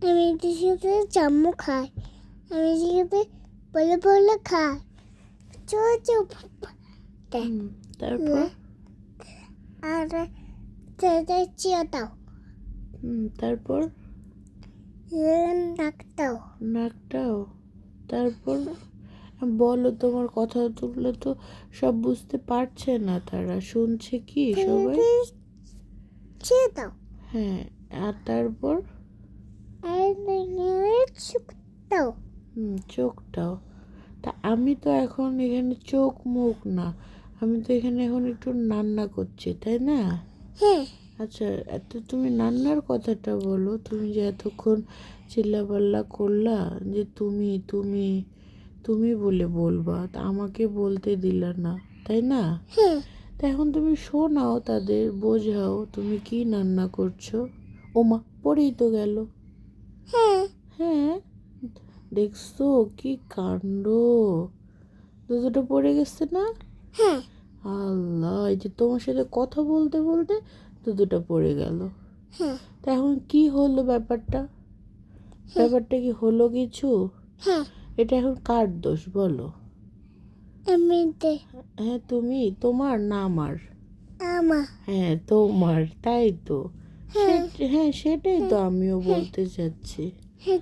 আমি সাথে জামু খাই। আমি সাথে বলে বলে খাই। চুপ তারপর আর চেয়ে দাও। তারপর নাকটাও নাকটাও। তারপর বলো, তোমার কথা তুললে তো সব বুঝতে পারছে না, তারা শুনছে কি সবাই? চেয়ে দাও। হ্যাঁ, আর তারপর চোখটাও। চোখটাও। তা আমি তো এখন এখানে চোখ মুখ না, আমি তো এখানে এখন একটু রান্না করছি, তাই না? হ্যাঁ। আচ্ছা, এত তুমি রান্নার কথাটা বলো। তুমি যে এতক্ষণ চিল্লাপাল্লা করলা যে তুমি তুমি তুমি বলে বলবা, তা আমাকে বলতে দিলা না, তাই না? হ্যাঁ। তা এখন তুমি শোনাও, তাদের বোঝাও তুমি কি রান্না করছো। ওমা, পড়েই তো গেল। হ্যাঁ। হ্যাঁ, দেখছো কি কাণ্ড, দুটোটা পড়ে গেছে না? হ্যাঁ। আল্লাহ, এই যে তোমার সাথে কথা বলতে বলতে দুটোটা পড়ে গেল। হ্যাঁ। তা এখন কি হলো ব্যাপারটা? ব্যাপারটা কি হলো কিছু? হ্যাঁ। এটা এখন কার দোষ বলো? এমনিতে হ্যাঁ, তুমি, তোমার না আমার? আমার। হ্যাঁ, তোমার, তাই তো। হ্যাঁ। হ্যাঁ, সেটাই তো আমিও বলতে চাচ্ছি। হ্যাঁ,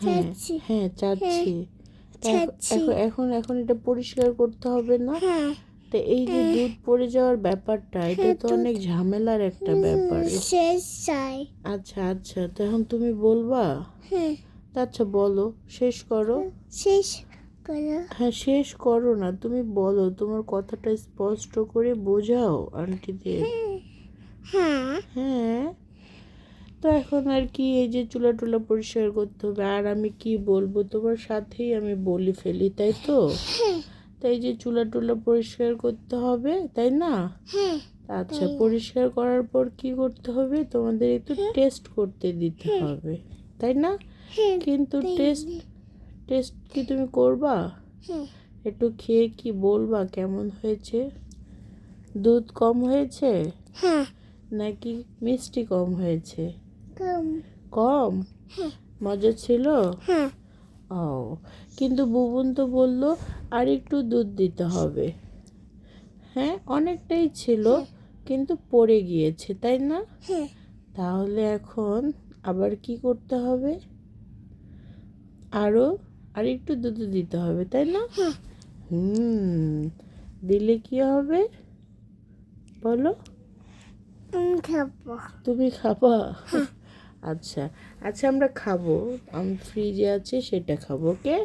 হ্যাঁ চাচ্ছি। হ্যাঁ, চাচ্ছি। তা চাচ্ছি। এখন এখন এটা পরিষ্কার করতে হবে না? হ্যাঁ। তো এই যে দুধ পড়ে যাওয়ার ব্যাপারটা, এটা তো অনেক ঝামেলার একটা ব্যাপার। শেষ চাই। আচ্ছা আচ্ছা, তো এখন তুমি বলবা? হ্যাঁ। আচ্ছা, বলো, শেষ করো। শেষ করো। হ্যাঁ, শেষ করো না, তুমি বলো, তোমার কথাটা স্পষ্ট করে বোঝাও আন্টিদের। হ্যাঁ। হ্যাঁ, তো এখন আর কি, এই যে চুলা টুলা পরিষ্কার করতে হবে, আর আমি কি বলবো, তোমার সাথেই আমি বলি ফেলি, তাই তো? তাই যে চুলা টুলা পরিষ্কার করতে হবে, তাই না? হ্যাঁ। আচ্ছা, পরিষ্কার করার পর কি করতে হবে, তোমাদের একটু টেস্ট করতে দিতে হবে, তাই না? কিন্তু টেস্ট টেস্ট কি তুমি করবা? একটু খেয়ে কি বলবা কেমন হয়েছে? দুধ কম হয়েছে হ্যাঁ। নাকি মিষ্টি কম হয়েছে? কম। কম। মজা ছিল? হ্যাঁ। ও, কিন্তু বুবুন তো বললো আর একটু দুধ দিতে হবে। হ্যাঁ, অনেকটাই ছিল, কিন্তু পড়ে গিয়েছে, তাই না? হ্যাঁ। তাহলে এখন আবার কি করতে হবে? আর একটু দুধ দিতে হবে, তাই না? দিলে কি হবে বলো? খাবো। তুমি খাবা? আচ্ছা আচ্ছা, আমরা খাবো, ফ্রিজে আছে সেটা খাবো, ওকে?